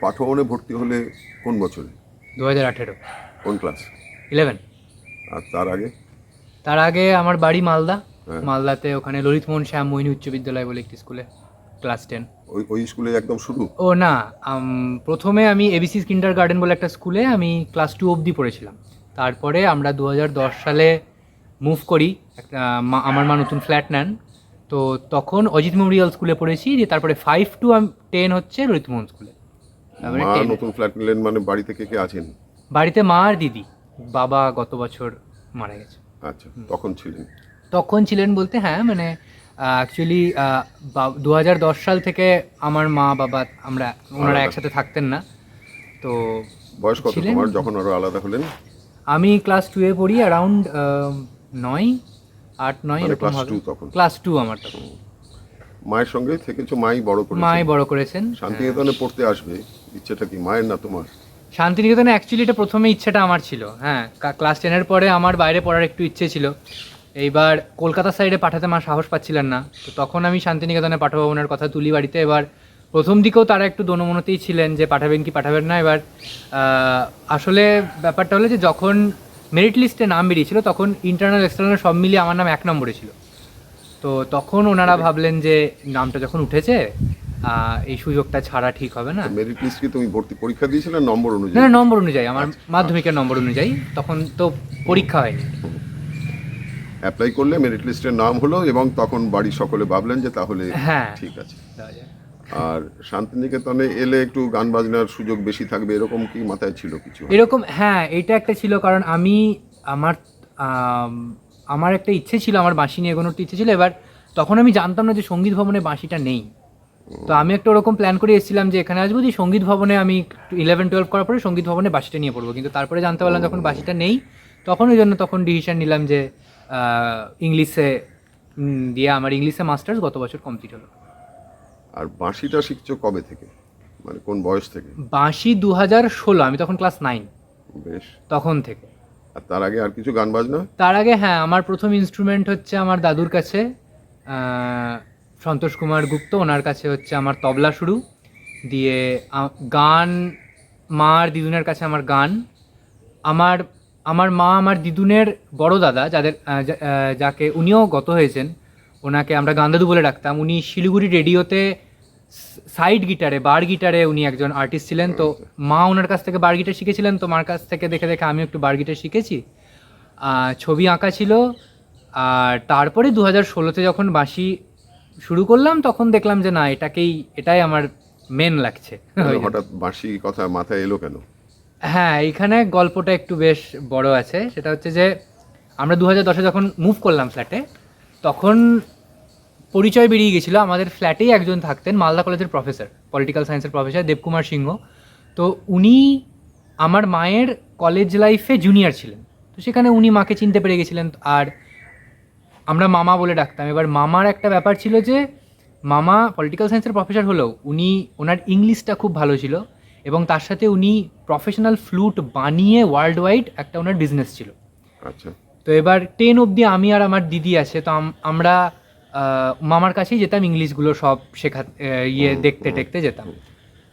পাঠভবনে ভর্তি হলে কোন বছরে? 2018। কোন ক্লাস? 11। আর তার আগে? তার আগে আমার বাড়ি মালদা। হ্যাঁ। মালদাতে ওখানে ললিতমোহন শ্যাম মোহিনী উচ্চ বিদ্যালয় বলে একটি স্কুলে, ক্লাস 10। ওই স্কুলে একদম শুরু? ও না, প্রথমে আমি এবিসি কিন্ডার গার্ডেন বলে একটা স্কুলে আমি ক্লাস 2 অবধি পড়েছিলাম। তারপরে আমরা 2010 সালে মুভ করি, আমার মা নতুন ফ্ল্যাট নেন, তো তখন অজিত মেমোরিয়াল স্কুলে পড়েছি। দিয়ে তারপরে 5 to 10 হচ্ছে ললিতমোহন স্কুলে। তারপরে মা 10 নতুন ফ্ল্যাট নিলেন মানে বাড়িতে কে আছেন? বাড়িতে মা আর দিদি। বাবা গত বছর মারা গেছে। আচ্ছা, তখন ছিলেন? তখন ছিলেন বলতে হ্যাঁ, মানে অ্যাকচুয়ালি 2010 সাল থেকে আমার মা বাবা ওনারা আলাদা। একসাথে থাকতেন না। তো বয়স কত ছিলেন। তোমার যখন আরো আলাদা হলেন? আমি ক্লাস 2 এ পড়ি, অ্যারাউন্ড 9, 8-9 মানে এরকম ক্লাস হবে। 2 তখন? ক্লাস 2 আমার তখন। মায়ের সঙ্গে থেকেছো, মাই বড় করেছে? মাই বড় করেছেন। শান্তিনিকেতনে পড়তে আসবে, ইচ্ছেটা কি মায়ের না তোমার? শান্তিনিকেতনে অ্যাকচুয়ালি এটা প্রথমে ইচ্ছেটা আমার ছিল, হ্যাঁ। ক্লাস 10-এর পরে আমার বাইরে পড়ার একটু ইচ্ছে ছিল। এইবার কলকাতা সাইডে পাঠাতে মা সাহস পাচ্ছিলেন না, তো তখন আমি শান্তিনিকেতনে পাঠাবো ওনার কথা তুলি বাড়িতে। এবার প্রথম দিকেও তারা একটু দোনোমনোতেই ছিলেন যে পাঠাবেন কি পাঠাবেন না। এবার আসলে ব্যাপারটা হলো যে যখন মেরিট লিস্টে নাম বেরিয়েছিল তখন ইন্টারনাল এক্সটার্নাল সব মিলিয়ে আমার নাম 1 নম্বরে ছিল। তো তখন ওনারা ভাবলেন যে নামটা যখন উঠেছে এই সুযোগটা ছাড়া ঠিক হবে না। মেরিট লিস্ট কি তুমি ভর্তি পরীক্ষা দিয়েছিলে নম্বর না, অনুযায়ী? নম্বর অনুযায়ী, আমার মাধ্যমিকের নম্বর অনুযায়ী। তখন তো পরীক্ষা হয়নি। অ্যাপ্লাই করলে মেরিট লিস্টের নাম হলো এবং তখন বাড়ির সকলে ভাবলেন যে তাহলে হ্যাঁ, ঠিক আছে। দেওয়া যায়। আর শান্তিনিকেতনে এলে একটু গান বাজনার সুযোগ বেশি থাকবে, এরকম কি মাথায় ছিল কিছু? এরকম, হ্যাঁ, এটা একটা ছিল। কারণ আমার আম, আমার একটা ইচ্ছে ছিল, আমার বাঁশি নিয়ে এগোনোর ইচ্ছে ছিল। এবার তখন আমি জানতাম না যে সঙ্গীত ভবনে বাঁশিটা নেই। তো আমি একটা ওরকম প্ল্যান করে এসেছিলাম যে এখানে আসবো, যে সঙ্গীত ভবনে আমি 11-12 করার পরে সঙ্গীত ভবনে বাঁশিটা নিয়ে পড়বো। কিন্তু তারপরে জানতে পারলাম যখন বাঁশিটা নেই, তখন ওই জন্য তখন ডিসিশন নিলাম যে ইংলিশে দিয়ে আমার ইংলিশে মাস্টার্স গত বছর কমপ্লিট হলো। আর বাঁশিটা শিখছো কবে থেকে, মানে কোন বয়স থেকে? বাঁশি 2016, আমি তখন ক্লাস 9, বেশ। তখন থেকে। আর তার আগে আর কিছু গান বাজনা? তার আগে হ্যাঁ, আমার প্রথম ইনস্ট্রুমেন্ট হচ্ছে আমার দাদুর কাছে, সন্তোষ কুমার গুপ্ত, ওনার কাছে হচ্ছে আমার তবলা শুরু। দিয়ে গান, মা আর দিদুনের কাছে আমার গান। আমার আমার মা আমার দিদুনের বড় দাদা, যাকে উনিও গত হয়েছেন, ওনাকে আমরা গান দাদু বলে ডাকতাম। উনি শিলিগুড়ি রেডিওতে সাইড গিটারে, বার গিটারে উনি একজন আর্টিস্ট ছিলেন। তো মা ওনার কাছ থেকে বার গিটার শিখেছিলেন, তো মার কাছ থেকে দেখে দেখে আমি একটু বার গিটার শিখেছি। ছবি আঁকা ছিল। আর তারপরে 2016-তে যখন বাঁশি শুরু করলাম তখন দেখলাম যে না, এটাই আমার মেন লাগছে। হঠাৎ বাঁশি কথা মাথায় এলো কেন? হ্যাঁ, এইখানে গল্পটা একটু বেশ বড় আছে। সেটা হচ্ছে যে আমরা 2010-এ যখন মুভ করলাম ফ্ল্যাটে, তখন পরিচয় বেরিয়ে গেছিলো। আমাদের ফ্ল্যাটেই একজন থাকতেন, মালদা কলেজের প্রফেসর, পলিটিক্যাল সায়েন্সের প্রফেসর দেবকুমার সিংহ। তো উনি আমার মায়ের কলেজ লাইফে জুনিয়র ছিলেন। তো সেখানে উনি মাকে চিনতে পেরে গেছিলেন, আর আমরা মামা বলে ডাকতাম। এবার মামার একটা ব্যাপার ছিল যে মামা পলিটিক্যাল সায়েন্সের প্রফেসর হলেও ওনার ইংলিশটা খুব ভালো ছিল, এবং তার সাথে উনি প্রফেশনাল ফ্লুট বানিয়ে ওয়ার্ল্ড ওয়াইড একটা ওনার বিজনেস ছিল। আচ্ছা। তো এবার 10 অবধি আমি আর আমার দিদি আছে, তো আমরা মামার কাছেই যেতাম, ইংলিশগুলো সব দেখতে টেকতে যেতাম।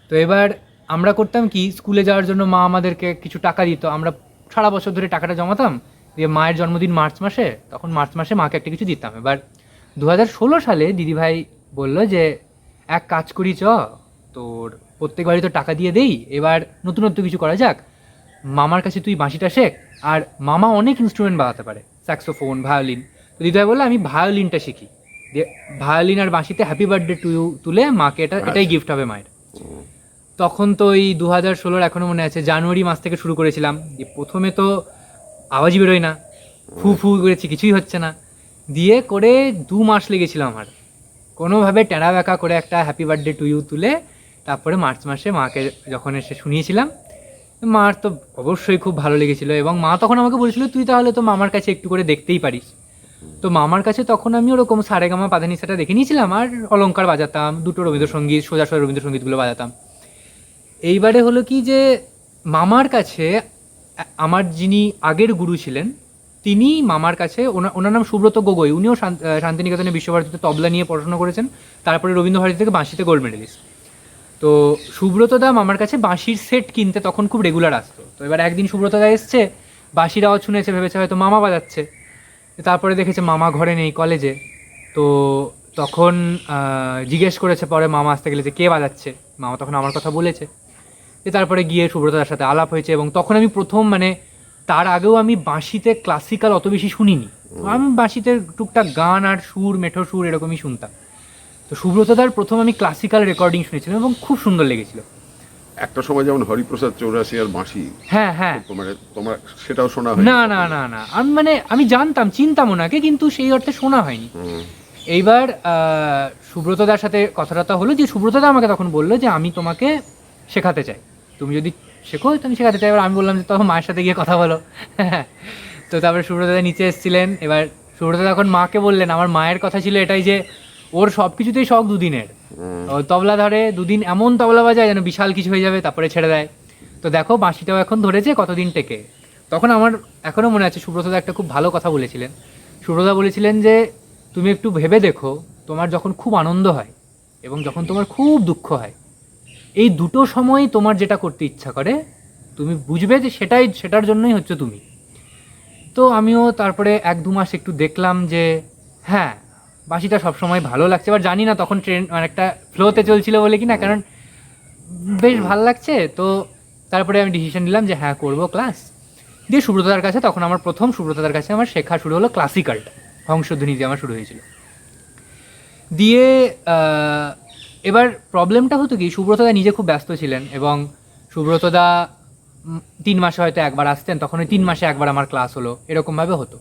তো এবার আমরা করতাম কি, স্কুলে যাওয়ার জন্য মা আমাদেরকে কিছু টাকা দিত, আমরা সারা বছর ধরে টাকাটা জমাতাম। দিয়ে মায়ের জন্মদিন মার্চ মাসে, তখন মার্চ মাসে মাকে একটা কিছু দিতাম। এবার 2016 সালে দিদিভাই বলল যে এক কাজ করি, তোর প্রত্যেক বাড়ি তো টাকা দিয়ে দেই, এবার নতুনত্ব কিছু করা যাক, মামার কাছে তুই বাঁশিটা শেখ। আর মামা অনেক ইনস্ট্রুমেন্ট বাজাতে পারে, স্যাক্সোফোন, ভায়োলিন। তো দিদিভাই বললো আমি ভায়োলিনটা শিখি। দিয়ে ভায়োলিন আর বাঁশিতে হ্যাপি বার্থডে টু ইউ তুলে মাকে এটাই গিফট হবে মায়ের। তখন তো এই 2016 এখনো মনে আছে, জানুয়ারি মাস থেকে শুরু করেছিলাম। দিয়ে প্রথমে তো আওয়াজই বেরোয় না, ফু ফু করেছি, কিছুই হচ্ছে না। দিয়ে করে 2 মাস লেগেছিল আমার কোনোভাবে টেরা ব্যাকা করে একটা হ্যাপি বার্থডে টু ইউ তুলে। তারপরে মার্চ মাসে মাকে যখন এসে শুনিয়েছিলাম, মার তো অবশ্যই খুব ভালো লেগেছিলো। এবং মা তখন আমাকে বলেছিল তুই তাহলে তো মামার কাছে একটু করে দেখতেই পারিস। তো মামার কাছে তখন আমি ওরকম সারেগামা পাধানিসাটা দেখে নিয়েছিলাম, আর অলংকার বাজাতাম, দুটো রবীন্দ্রসঙ্গীত, সোজা রবীন্দ্রসঙ্গীতগুলো বাজাতাম। এইবারে হলো কি যে মামার কাছে আমার যিনি আগের গুরু ছিলেন, তিনি মামার কাছে, ওনার নাম সুব্রত গগৈ, উনিও শান্তিনিকেতনে বিশ্বভারতীতে তবলা নিয়ে পড়াশোনা করেছেন, তারপরে রবীন্দ্রভারতী থেকে বাঁশিতে গোল্ড মেডেলিস্ট। তো সুব্রতদা আমার কাছে বাঁশির সেট কিনতে তখন খুব রেগুলার আসতো। তো এবার একদিন সুব্রতদা এসছে, বাঁশির আওয়াজ শুনেছে, ভেবেছে হয়তো মামা বাজাচ্ছে। তারপরে দেখেছে মামা ঘরে নেই, কলেজে। তো তখন জিজ্ঞেস করেছে পরে মামা আসতে গেলে যে কে বাজাচ্ছে, মামা তখন আমার কথা বলেছে। তারপরে গিয়ে সুব্রতদার সাথে আলাপ হয়েছে, এবং তখন আমি প্রথম, মানে তার আগেও আমি বাঁশিতে ক্লাসিক্যাল অত বেশি শুনিনি, আমি বাঁশিতে টুকটাক গান আর সুর, মেঠো সুর এরকমই শুনতাম। তো সুব্রতদার প্রথম আমি ক্লাসিক্যাল রেকর্ডিং শুনেছিলাম এবং খুব সুন্দর লেগেছিল। একটা সময় যেমন হরিপ্রসাদ চৌরাশি আর বাঁশি, হ্যাঁ হ্যাঁ, মানে তোমার সেটাও শোনা হয়? না না না না, আমি মানে আমি জানতাম, চিনতাম ওনাকে, কিন্তু সেই অর্থে শোনা হয়নি। এইবার সুব্রতদার সাথে কথাটা হলো যে সুব্রতদা আমাকে তখন বললো যে আমি তোমাকে শেখাতে চাই, তুমি যদি শেখো তো আমি শেখাতে চাই। এবার আমি বললাম যে তখন মায়ের সাথে গিয়ে কথা বলো। তো তারপরে সুব্রতদা নিচে এসেছিলেন। এবার সুব্রতদা এখন মাকে বললেন, আমার মায়ের কথা ছিল এটাই যে ওর সব কিছুতেই শখ দুদিনের, ও তবলা ধরে, দুদিন এমন তবলা বাজায় যেন বিশাল কিছু হয়ে যাবে, তারপরে ছেড়ে দেয়। তো দেখো বাঁশিটাও এখন ধরেছে, কতদিন টেকে। তখন আমার এখনও মনে আছে সুব্রতদা একটা খুব ভালো কথা বলেছিলেন। সুব্রতদা বলেছিলেন যে তুমি একটু ভেবে দেখো, তোমার যখন খুব আনন্দ হয় এবং যখন তোমার খুব দুঃখ হয়, এই দুটো সময় তোমার যেটা করতে ইচ্ছা করে, তুমি বুঝবে যে সেটার জন্যই হচ্ছে তুমি। তো আমিও তারপরে 1-2 মাস একটু দেখলাম যে হ্যাঁ, বাঁশিটা সবসময় ভালো লাগছে। এবার জানি না তখন ট্রেন মানে একটা ফ্লোতে চলছিল বলে কি না, কারণ বেশ ভালো লাগছে। তো তারপরে আমি ডিসিশন নিলাম যে হ্যাঁ করবো ক্লাস। দিয়ে সুব্রতদার কাছে, তখন আমার প্রথম সুব্রতদার কাছে আমার শেখা শুরু হলো ক্লাসিক্যালটা, হংসধ্বনি দিয়ে আমার শুরু হয়েছিল। দিয়ে এবার প্রবলেমটা হতো কি, সুব্রতদা নিজে খুব ব্যস্ত ছিলেন এবং সুব্রতদা 3 মাসে হয়তো একবার আসতেন, তখন ওই 3 মাসে একবার আমার ক্লাস হলো, এরকমভাবে হতো।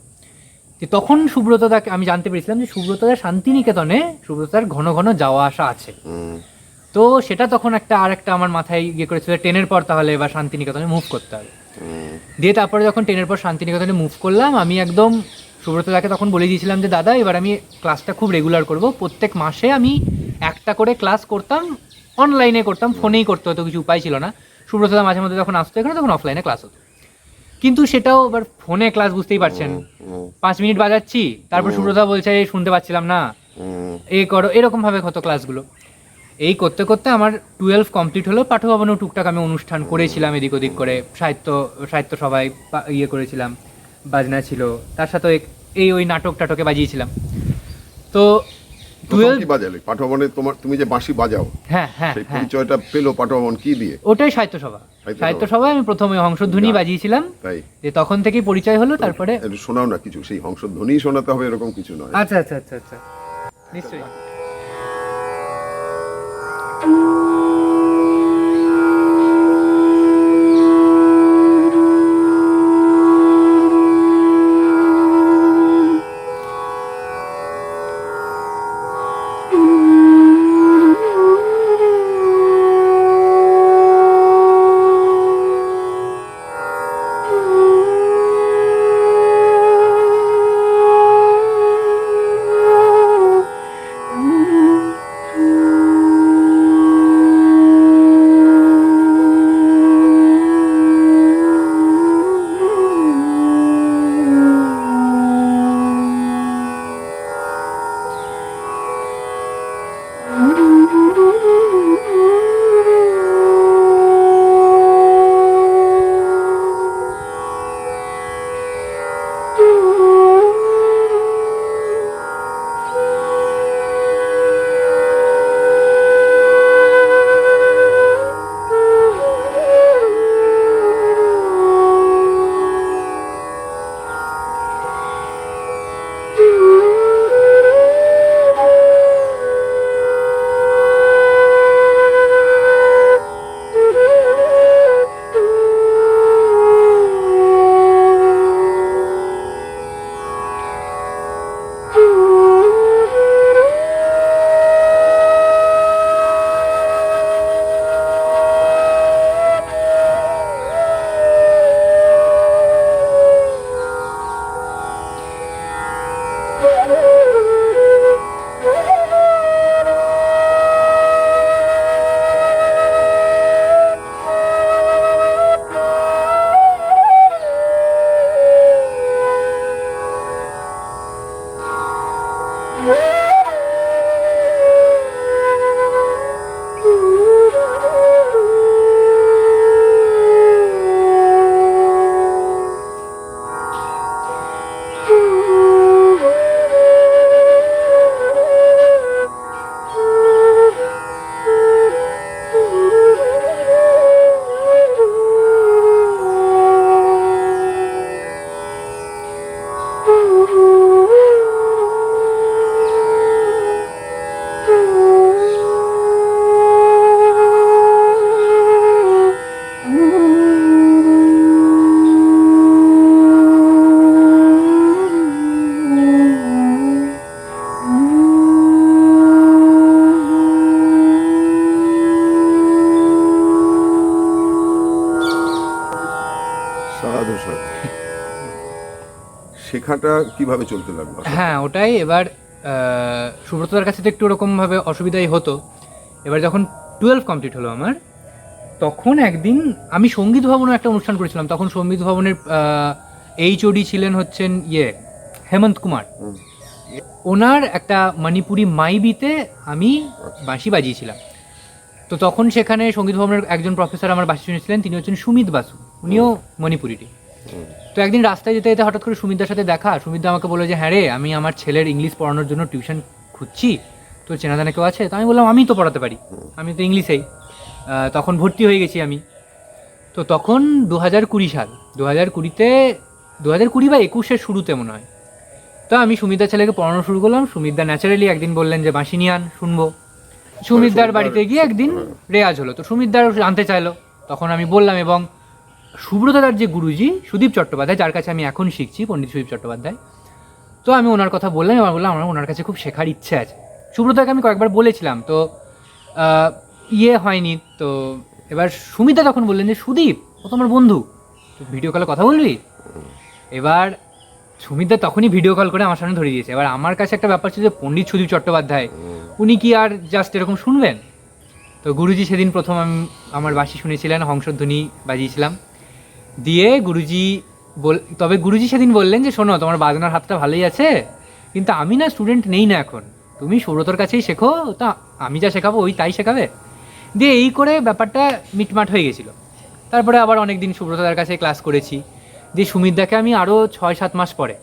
যে তখন সুব্রতদাকে আমি জানতে পেরেছিলাম যে সুব্রতদার শান্তিনিকেতনে সুব্রতদার ঘন ঘন যাওয়া আসা আছে। তো সেটা তখন আরেকটা আমার মাথায় গিয়ে করেছিল, 10-এর পর তাহলে এবার শান্তিনিকেতনে মুভ করতে হবে। দিয়ে তারপরে যখন 10-এর পর শান্তিনিকেতনে মুভ করলাম, আমি একদম সুব্রতদাকে তখন বলে দিয়েছিলাম যে দাদা এবার আমি ক্লাসটা খুব রেগুলার করব, প্রত্যেক মাসে আমি একটা করে ক্লাস করতাম, অনলাইনে করতাম, ফোনেই করতে হতো, কিছু উপায় ছিল না। সুব্রতদা মাঝে মধ্যে যখন আসতো এখানে, তখন অফলাইনে ক্লাস হতো। কিন্তু সেটাও এবার ফোনে ক্লাস, বুঝতেই পারছেন, 5 মিনিট বাজাচ্ছি, তারপর সুব্রতদা বলছে শুনতে পাচ্ছিলাম না, এই করো, এরকমভাবে হতো ক্লাসগুলো। এই করতে করতে আমার 12 কমপ্লিট হলো। পাঠভবনেও টুকটাক আমি অনুষ্ঠান করেছিলাম এদিক ওদিক করে, সাহিত্য সবাই ইয়ে করেছিলাম, বাজনা ছিল, তার সাথে ওই নাটক টাটকে বাজিয়েছিলাম। তো 12 বাজালে পাঠভবনে তুমি যে বাঁশি বাজাও, হ্যাঁ হ্যাঁ, সেই পরিচয়টা পেলো পাঠভবন কি দিয়ে? ওটাই সাহিত্য সভায় আমি প্রথমে হংসধ্বনি বাজিয়েছিলাম, তাই যে তখন থেকেই পরিচয় হলো। তারপরে শোনাও না কিছু, সেই হংসধ্বনি শোনাতে হবে এরকম কিছু নয়? আচ্ছা আচ্ছা আচ্ছা আচ্ছা, নিশ্চয়ই। শেখাটা কিভাবে চলতে লাগলো? হ্যাঁ ওটাই। এবার সুব্রতদার কাছে তো একটু ওরকমভাবে অসুবিধাই হতো। এবার যখন 12 কমপ্লিট হলো আমার, তখন একদিন আমি সঙ্গীত ভবনে একটা অনুষ্ঠান করেছিলাম। তখন সঙ্গীত ভবনের এইচওডি ছিলেন হচ্ছেন হেমন্ত কুমার। ওনার একটা মণিপুরি মাইবিতে আমি বাঁশি বাজিয়েছিলাম। তো তখন সেখানে সঙ্গীত ভবনের একজন প্রফেসর আমার বাঁশি শুনেছিলেন, তিনি হচ্ছেন সুমিত বাসু, উনিও মণিপুরিটি। তো একদিন রাস্তায় যেতে যেতে হঠাৎ করে সুমিতদার সাথে দেখা। সুমিতদা আমাকে বললো যে হ্যাঁ রে, আমি আমার ছেলের ইংলিশ পড়ানোর জন্য টিউশন খুঁজছি, তো চেনা জানা কেউ আছে? তো আমি বললাম আমি তো পড়াতে পারি, আমি তো ইংলিশেই। তখন ভর্তি হয়ে গেছি আমি। তো তখন 2020 সাল, 2020 বা 21-এর শুরুতে মনে হয়। তো আমি সুমিতদার ছেলেকে পড়ানো শুরু করলাম। সুমিতদা ন্যাচারালি একদিন বললেন যে বাঁশি নিয়ে আন, শুনবো। সুমিতদার বাড়িতে গিয়ে একদিন রেয়াজ হলো, তো সুমিতদার আনতে চাইলো। তখন আমি বললাম, এবং সুব্রতদার যে গুরুজি সুদীপ চট্টোপাধ্যায়, যার কাছে আমি এখন শিখছি, পণ্ডিত সুদীপ চট্টোপাধ্যায়, তো আমি ওনার কথা বললাম। এবার বললাম আমার ওনার কাছে খুব শেখার ইচ্ছে আছে। সুব্রতদাকে আমি কয়েকবার বলেছিলাম, তো হয়নি। তো এবার সুমিতা তখন বললেন যে সুদীপ, ও তো আমার বন্ধু, ভিডিও কলে কথা বলবি? এবার সুমিতা তখনই ভিডিও কল করে আমার সামনে ধরিয়ে দিয়েছে। এবার আমার কাছে একটা ব্যাপার ছিল যে পণ্ডিত সুদীপ চট্টোপাধ্যায়, উনি কি আর জাস্ট এরকম শুনবেন? তো গুরুজি সেদিন প্রথম আমার বাঁশি শুনেছিলেন, হংসধ্বনি বাজিয়েছিলাম। দিয়ে তবে গুরুজি সেদিন বললেন যে শোনো, তোমার বাজনার হাতটা ভালোই আছে, কিন্তু আমি না স্টুডেন্ট নেই না এখন, তুমি সুব্রতর কাছেই শেখো, তা আমি যা শেখাবো ওই তাই শেখাবে। দিয়ে এই করে ব্যাপারটা মিটমাট হয়ে গেছিলো। তারপরে আবার অনেক দিন সুব্রতদার কাছে ক্লাস করেছি। দিয়ে সুমিতদাকে আমি আরও 6-7 মাস পরে,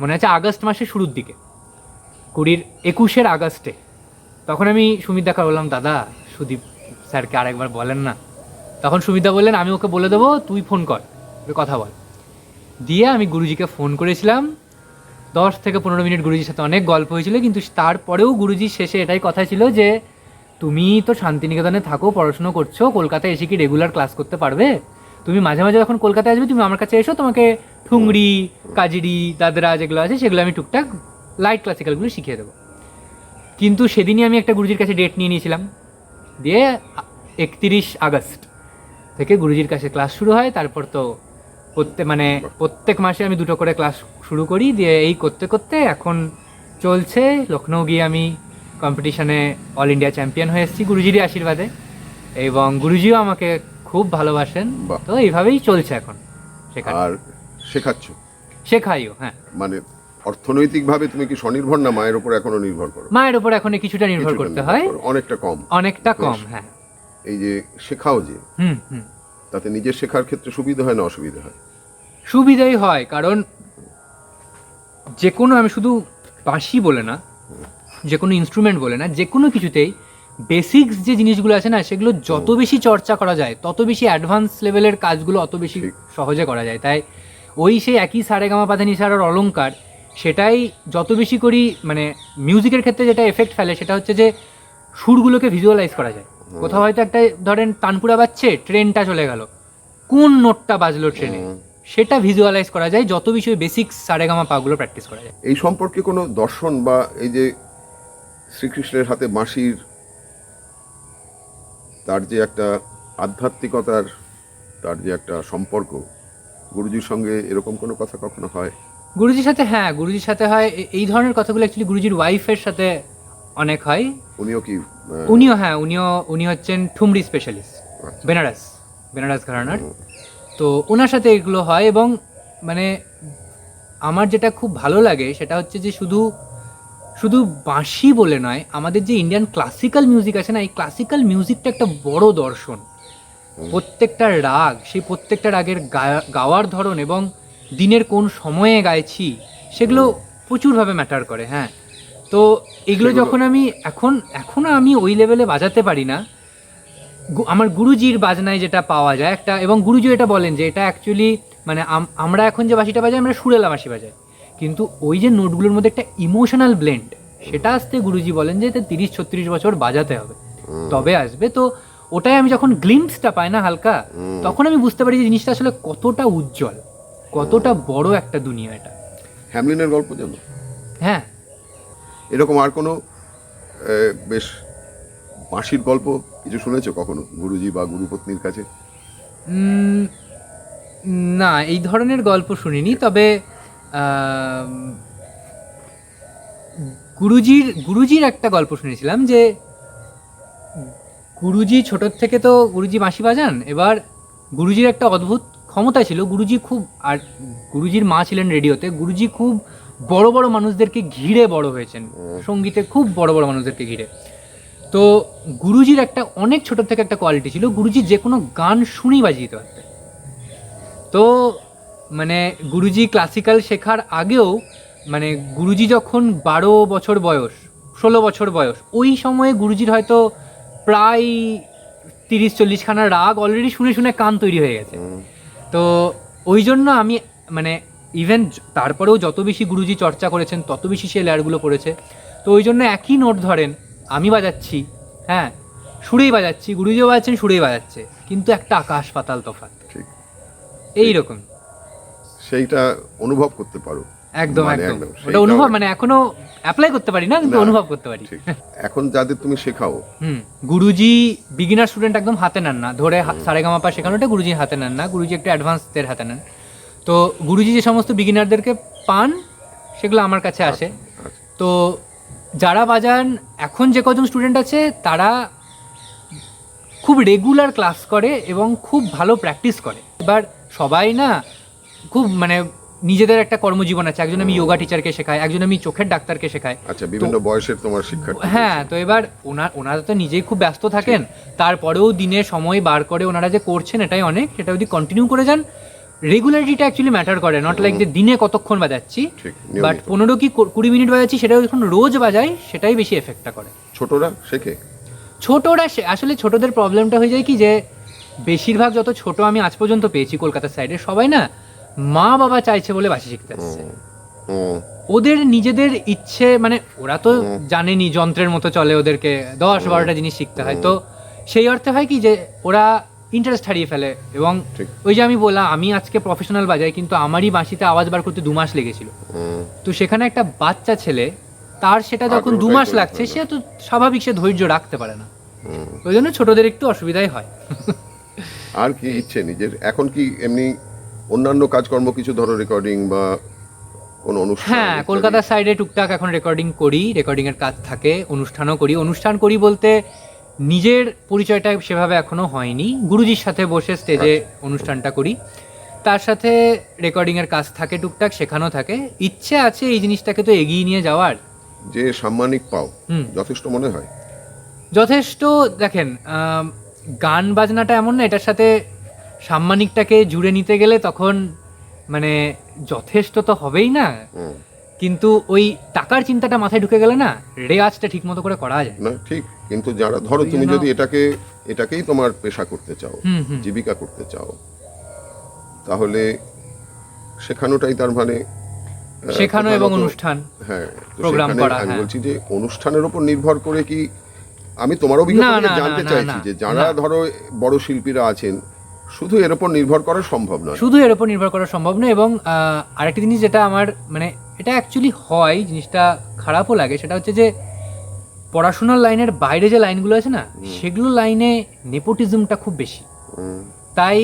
মনে আছে আগস্ট মাসের শুরুর দিকে, 2021-এর আগস্টে, তখন আমি সুমিতদাকে বললাম দাদা সুদীপ স্যারকে আরেকবার বলেন না। তখন সুমিতদা বললেন আমি ওকে বলে দেবো, তুই ফোন কর, তুই কথা বল। দিয়ে আমি গুরুজিকে ফোন করেছিলাম। 10 থেকে 15 মিনিট গুরুজির সাথে অনেক গল্প হয়েছিল, কিন্তু তারপরেও গুরুজির শেষে এটাই কথা ছিল যে তুমি তো শান্তিনিকেতনে থাকো, পড়াশুনো করছো, কলকাতায় এসে কি রেগুলার ক্লাস করতে পারবে? তুমি মাঝে মাঝে যখন কলকাতায় আসবে তুমি আমার কাছে এসো, তোমাকে ঠুংরি, কাজিরি, দাদরা যেগুলো আছে সেগুলো আমি টুকটাক লাইট ক্লাসিক্যালগুলো শিখিয়ে দেবো। কিন্তু সেদিনই আমি একটা গুরুজির কাছে ডেট নিয়ে নিয়েছিলাম। দিয়ে 31 আগস্ট থেকে গুরুজির কাছে ক্লাস শুরু হয়। তারপর তো প্রত্যেক মাসে আমি 2টো করে ক্লাস শুরু করি। দিয়ে এই করতে করতে এখন চলছে। লখনৌ গিয়ে আমি কম্পিটিশনে অল ইন্ডিয়া চ্যাম্পিয়ন হয়ে এসেছি গুরুজিরই আশীর্বাদে, এবং গুরুজিও আমাকে খুব ভালোবাসেন। তো এইভাবেই চলছে এখন। আর শেখাইও। হ্যাঁ, মানে অর্থনৈতিকভাবে তুমি কি স্বনির্ভর, না মায়ের উপর এখনো নির্ভর করো? মায়ের উপর এখন কিছুটা নির্ভর করতে হয়, অনেকটা কম। হ্যাঁ, এই যে শেখাও যে, তাতে নিজের শেখার ক্ষেত্রে সুবিধা হয় না অসুবিধা হয়? সুবিধাই হয়, কারণ যে কোনো, আমি শুধু বাঁশি বলে না, যে কোনো ইনস্ট্রুমেন্ট বলে না, যে কোনো কিছুতেই বেসিক্স যে জিনিসগুলো আছে না, সেগুলো যত বেশি চর্চা করা যায় তত বেশি অ্যাডভান্স লেভেলের কাজগুলো অত বেশি সহজে করা যায়। তাই সেই একই সারেগামা পাধানিসা আর অলংকার, সেটাই যত বেশি করি, মানে মিউজিকের ক্ষেত্রে যেটা এফেক্ট ফেলে সেটা হচ্ছে যে সুরগুলোকে ভিজুয়ালাইজ করা যায়। কোথাও হয়তো একটা ধরেন তানপুরা বাজছে, ট্রেনটা চলে গেল, কোন নোটটা বাজলো ট্রেনে, সেটা ভিজুয়ালাইজ করা যায় যত বেশি বেসিক্স সারেগামা পাগুলো প্র্যাকটিস করা যায়। এই সম্পর্কে কোনো দর্শন বা এই যে শ্রীকৃষ্ণের হাতে বাঁশির তার যে একটা আধ্যাত্মিকতার, তার যে একটা সম্পর্ক, গুরুজির সঙ্গে এরকম কোনো কথা কখনো হয়? গুরুজির সাথে, হ্যাঁ গুরুজির সাথে হয়। এই ধরনের কথাগুলো অ্যাকচুয়ালি গুরুজির ওয়াইফের সাথে অনেক হয়। উনি হচ্ছেন ঠুমরি স্পেশালিস্ট, বেনারস ঘরানার। তো ওনার সাথে এগুলো হয়। এবং মানে আমার যেটা খুব ভালো লাগে সেটা হচ্ছে যে শুধু বাঁশি বলে নয়, আমাদের যে ইন্ডিয়ান ক্লাসিক্যাল মিউজিক আছে না, এই ক্লাসিক্যাল মিউজিকটা একটা বড় দর্শন। প্রত্যেকটা রাগ, সেই প্রত্যেকটা রাগের গাওয়ার ধরন এবং দিনের কোন সময়ে গাইছি, সেগুলো প্রচুরভাবে ম্যাটার করে। হ্যাঁ, তো এগুলো যখন আমি এখনও আমি ওই লেভেলে বাজাতে পারি না, আমার গুরুজির বাজনায় যেটা পাওয়া যায় একটা, এবং গুরুজি এটা বলেন যে এটা অ্যাকচুয়ালি মানে আমরা এখন যে বাঁশিটা বাজাই, আমরা সুরেলা বাঁশি বাজাই, কিন্তু ওই যে নোটগুলোর মধ্যে একটা ইমোশনাল ব্লেন্ড, সেটা আসতে গুরুজি বলেন যে 30-36 বছর বাজাতে হবে, তবে আসবে। তো ওটাই আমি যখন গ্লিম্পসটা পাই না হালকা, তখন আমি বুঝতে পারি যে জিনিসটা আসলে কতটা উজ্জ্বল, কতটা বড় একটা দুনিয়া এটা। হ্যামলিনের গল্প জানো? হ্যাঁ, এরকম আর কোনো বেশ বাঁশির গল্প কিছু শুনেছো কখনো গুরুজি বা গুরুপত্নীর কাছে? না, এই ধরনের গল্প শুনিনি, তবে আম, গুরুজির একটা গল্প শুনেছিলাম যে গুরুজি ছোটোর থেকে তো গুরুজি বাঁশি বাজান। এবার গুরুজির একটা অদ্ভুত ক্ষমতা ছিল, গুরুজি খুব, আর গুরুজির মা ছিলেন রেডিওতে, গুরুজি খুব বড় বড় মানুষদেরকে ঘিরে বড় হয়েছেন, সঙ্গীতে খুব বড় বড় মানুষদেরকে ঘিরে। তো গুরুজির একটা অনেক ছোট থেকে একটা কোয়ালিটি ছিল, গুরুজি যে কোনো গান শুনেই বাজিয়ে দিতে পারতেন। তো মানে গুরুজি ক্লাসিক্যাল শেখার আগেও, মানে গুরুজি যখন 12 বছর বয়স, 16 বছর বয়স, ওই সময়ে গুরুজির হয়তো প্রায় 30-40খানা রাগ অলরেডি শুনে শুনে কান তৈরি হয়ে গেছে। তো ওই জন্য আমি মানে ইভেন তারপরেও যত বেশি গুরুজি চর্চা করেছেন তত বেশি সে লেয়ারগুলো পড়েছে। তো ওই জন্য একই নোট ধরেন আমি বাজাচ্ছি, হ্যাঁ সুরেই বাজাচ্ছি, গুরুজিও বাজাচ্ছেন সুরেই বাজাচ্ছে, কিন্তু একটা আকাশ পাতাল তফাৎ। ঠিক, এইরকম সেইটা অনুভব করতে পারো। একদম মানে একদম, একদম, ওটা সেইটা অনুভব, মানে এখনো অ্যাপ্লাই করতে পারি না, কিন্তু না, অনুভব করতে পারি। ঠিক। এখন যাদের তুমি শেখাও, গুরুজি বিগিনার স্টুডেন্ট একদম হাতে নেন না, ধরে সারেগামাপা শেখানোটা গুরুজি হাতে নেন না, গুরুজি একটু অ্যাডভান্সদের হাতে নেন। তো গুরুজি যে সমস্ত বিগিনারদেরকে পান সেগুলো আমার কাছে আসে। আচ্ছা। তো যারা বাজান এখন যে কজন স্টুডেন্ট আছে তারা খুব রেগুলার ক্লাস করে এবং খুব ভালো প্র্যাকটিস করে। এবার সবাই না খুব মানে নিজেদের একটা কর্মজীবন আছে, একজন আমি যোগা টিচারকে শেখাই, একজন আমি চোখের ডাক্তারকে শেখাই। আচ্ছা, বিভিন্ন বয়সের তোমার শিক্ষার্থী। হ্যাঁ, তো এবার ওনারা তো নিজেই খুব ব্যস্ত থাকেন, তারপরেও দিনে সময় বার করে ওনারা যে করছেন এটাই অনেক। সেটা যদি কন্টিনিউ করে যান, রেগুলারিটিটা অ্যাকচুয়ালি ম্যাটার করে, নট লাইক যে দিনে কতক্ষণ বাজাচ্ছি, ঠিক, বাট নিয়মিত। 15 কি 20 মিনিট বাজাচ্ছি, সেটা যখন রোজ বাজাই সেটাই বেশি এফেক্টটা করে। ছোটরা শেখে? ছোটরা আসলে ছোটদের প্রবলেমটা হয়ে যায় কি, যে বেশিরভাগ যত ছোট আমি আজ পর্যন্ত পেয়েছি কলকাতার সাইডে, সবাই না মা বাবা চাইছে বলে বাঁশি শিখতে আসছে। ওদের নিজেদের ইচ্ছে, মানে ওরা তো জানেনি যন্ত্রের মতো চলে, ওদেরকে 10-12টা জিনিস শিখতে হয়। তো সেই অর্থে হয় কি যে ওরা ইন্টারেস্ট হারিয়ে ফেলে। এবং ঠিক। ওই যে আমি বললাম আমি আজকে প্রফেশনাল বাজাই, কিন্তু আমারই বাঁশিতে আওয়াজ বার করতে 2 মাস লেগেছিল। তো সেখানে একটা বাচ্চা ছেলে, তার সেটা যখন 2 মাস লাগছে, সে তো স্বাভাবিক সে ধৈর্য রাখতে পারে না। ওই জন্য ছোটদের একটু অসুবিধাই হয়। আর কি ইচ্ছে নিজের এখন? কি এমনি অন্যান্য কাজকর্ম কিছু, ধরো রেকর্ডিং বা কোনো অনুষ্ঠান? হ্যাঁ, কলকাতার সাইডে টুকটাক এখন রেকর্ডিং করি, রেকর্ডিং এর কাজ থাকে, অনুষ্ঠানও করি। অনুষ্ঠান করি বলতে নিজের পরিচয়টা সেভাবে এখনো হয়নি, গুরুজির সাথে বসে স্টেজে অনুষ্ঠানটা করি, তার সাথে রেকর্ডিং এর কাজ থাকে টুকটাক, শেখানো থাকে। ইচ্ছে আছে এই জিনিসটাকে তো এগিয়ে নিয়ে যাওয়ার। যে সাম্মানিক পাও, যথেষ্ট মনে হয়? যথেষ্ট। দেখেন, গান বাজনাটা এমন না, এটার সাথে সাম্মানিকটাকে জুড়ে নিতে গেলে তখন মানে যথেষ্ট তো হবেই না, কিন্তু ওই টাকার চিন্তাটা মাথায় ঢুকে গেলে না রেওয়াজটা ঠিক মতো করে করা যায় না। ঠিক, কিন্তু যারা ধরো তুমি যদি এটাকেই তোমার পেশা করতে চাও, জীবিকা করতে চাও, তাহলে শেখানোটাই তার মানে শেখানো এবং অনুষ্ঠান, হ্যাঁ, প্রোগ্রাম করা। আমি বলছি যে অনুষ্ঠানের উপর নির্ভর করে কি, আমি তোমার অভিজ্ঞতা থেকে জানতে চাইছি যে যারা ধরো বড় শিল্পীরা আছেন, শুধু এর উপর নির্ভর করা সম্ভব নয়। শুধু এর উপর নির্ভর করা সম্ভব নয়। এবং আরেকটা জিনিস যেটা আমার মানে এটা অ্যাকচুয়ালি হয়, জিনিসটা খারাপও লাগে, সেটা হচ্ছে যে পড়াশোনার লাইনের বাইরে যে লাইনগুলো আছে না, সেগুলো লাইনে নেপোটিজমটা খুব বেশি। তাই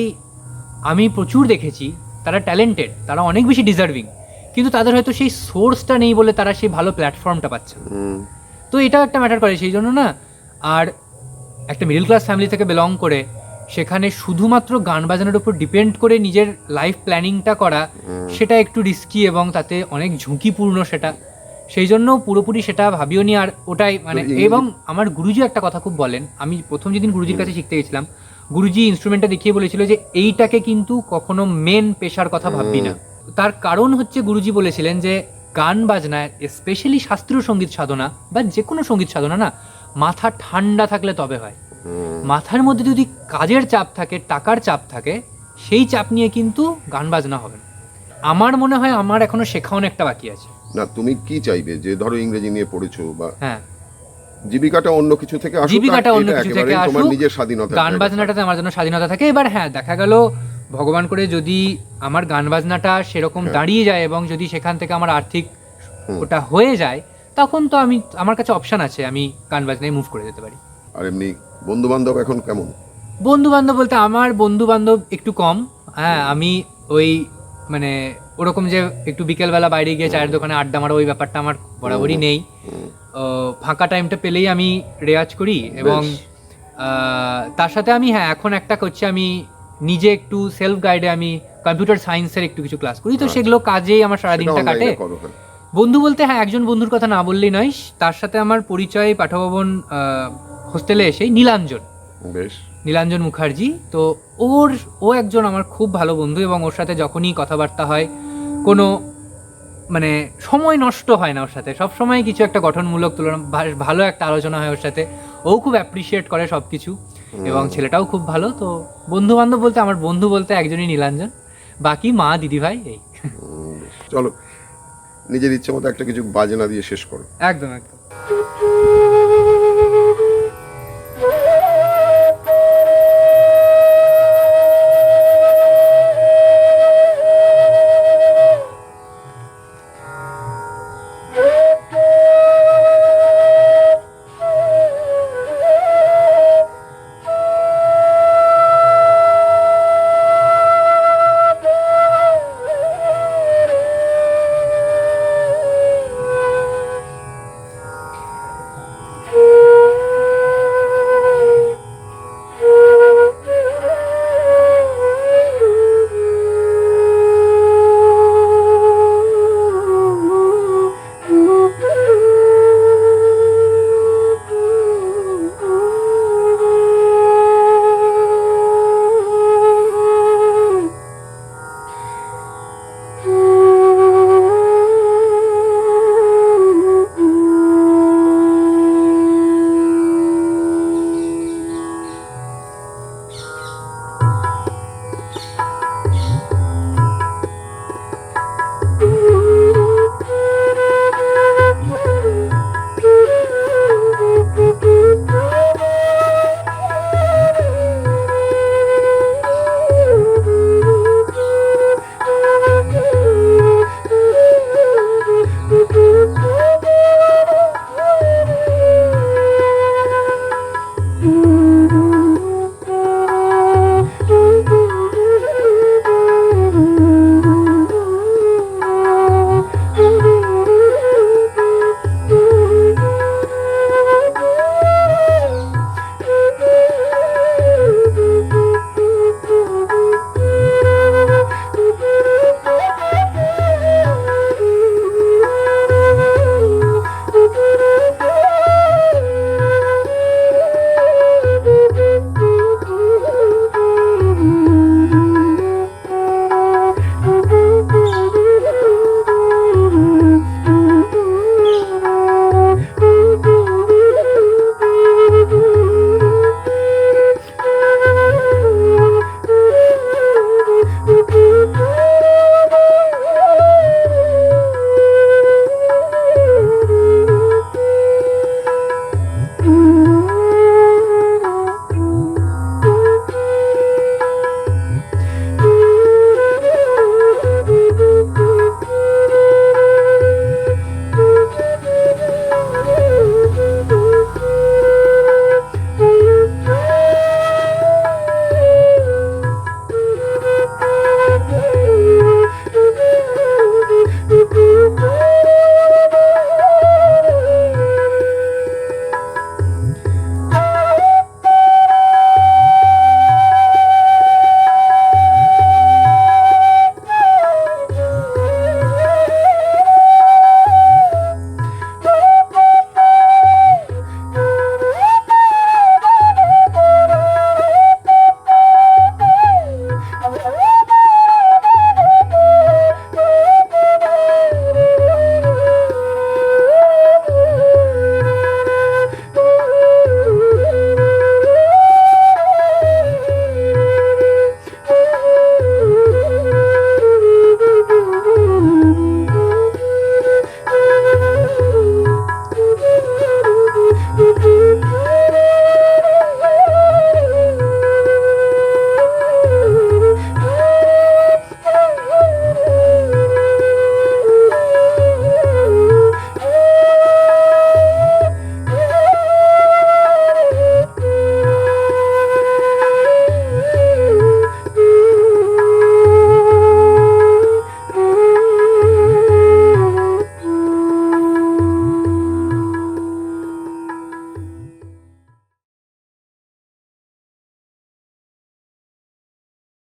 আমি প্রচুর দেখেছি তারা ট্যালেন্টেড, তারা অনেক বেশি ডিজার্ভিং, কিন্তু তাদের হয়তো সেই সোর্সটা নেই বলে তারা সেই ভালো প্ল্যাটফর্মটা পাচ্ছে না। তো এটাও একটা ম্যাটার করে। সেই জন্য না, আর একটা মিডল ক্লাস ফ্যামিলি থেকে বিলং করে সেখানে শুধুমাত্র গান বাজানোর উপর ডিপেন্ড করে নিজের লাইফ প্ল্যানিংটা করা, সেটা একটু রিস্কি এবং তাতে অনেক ঝুঁকিপূর্ণ সেটা। সেই জন্য পুরোপুরি সেটা ভাবিও নি। আর ওটাই মানে, এবং আমার গুরুজি একটা কথা খুব বলেন, আমি প্রথম যেদিন গুরুজির কাছে শিখতে গেছিলাম, গুরুজি ইনস্ট্রুমেন্টটা দেখিয়ে বলেছিল যে এইটাকে কিন্তু কখনো মেন পেশার কথা ভাববি না। তার কারণ হচ্ছে গুরুজি বলেছিলেন যে গান বাজনায়, স্পেশালি শাস্ত্রীয় সঙ্গীত সাধনা বা যে কোনো সঙ্গীত সাধনা না, মাথা ঠান্ডা থাকলে তবে হয়। মাথার মধ্যে যদি কাজের চাপ থাকে, টাকার চাপ থাকে, সেই চাপ নিয়ে কিন্তু গান বাজনা হবে না। আমার মনে হয় আমার এখনো শেখা অনেকটা বাকি আছে। না, তুমি কি চাইবে যে ধরো ইংরেজি নিয়ে পড়েছো বা হ্যাঁ, জীবিকাটা অন্য কিছু থেকে আসুক, জীবিকাটা অন্য কিছু থেকে তোমার আসুক, নিজের স্বাধীনতা, গান বাজনাটাতে আমার জন্য স্বাধীনতা থাকে। এবার হ্যাঁ, দেখা গেল ভগবান করে যদি আমার গান বাজনাটা সেরকম দাঁড়িয়ে যায় এবং যদি সেখান থেকে আমার আর্থিক ওটা হয়ে যায়, তখন তো আমার কাছে অপশন আছে, আমি গান বাজনায় মুভ করে যেতে পারি। আর এমনি বন্ধু বান্ধব এখন কেমন? বন্ধু বান্ধব বলতে আমার বন্ধু বান্ধব একটু কম, হ্যাঁ, আমি ওই মানে ওরকম যে একটু বিকেলবেলা বাইরে গিয়ে চায়ের দোকানে আড্ডা মারো ওই ব্যাপারটা আমার বরাবরই নেই। ফাঁকা টাইমটা পেলেই আমি রেওয়াজ করি এবং বেশ। তার সাথে আমি হ্যাঁ এখন একটা করছি, আমি নিজে একটু সেলফ গাইডে আমি কম্পিউটার সায়েন্সের একটু কিছু ক্লাস করি, তো আচ্ছা। সেগুলো কাজেই আমার সারাদিনটা সেটা কাটে। online এ করো, হ্যাঁ। বন্ধু বলতে হ্যাঁ একজন বন্ধুর কথা না বললেই নয়, তার সাথে আমার পরিচয় পাঠভবন হোস্টেলে এসেই বেশ। নীলাঞ্জন মুখার্জি। তো ও একজন আমার খুব ভালো বন্ধু এবং ওর সাথে যখনই কথাবার্তা হয় কোনো মানে সময় নষ্ট হয় না, ওর সাথে সব সময় কিছু একটা গঠনমূলক তুলনা ভালো একটা আলোচনা হয় ওর সাথে, ও খুব অ্যাপ্রিসিয়েট করে সব কিছু এবং ছেলেটাও খুব ভালো। তো বন্ধু বান্ধব বলতে আমার বন্ধু বলতে একজনই নীলাঞ্জন, বাকি মা দিদি ভাই এই। বেশ। চলো নিজের ইচ্ছে মতো একটা কিছু বাজনা দিয়ে শেষ করো। একদম একদম।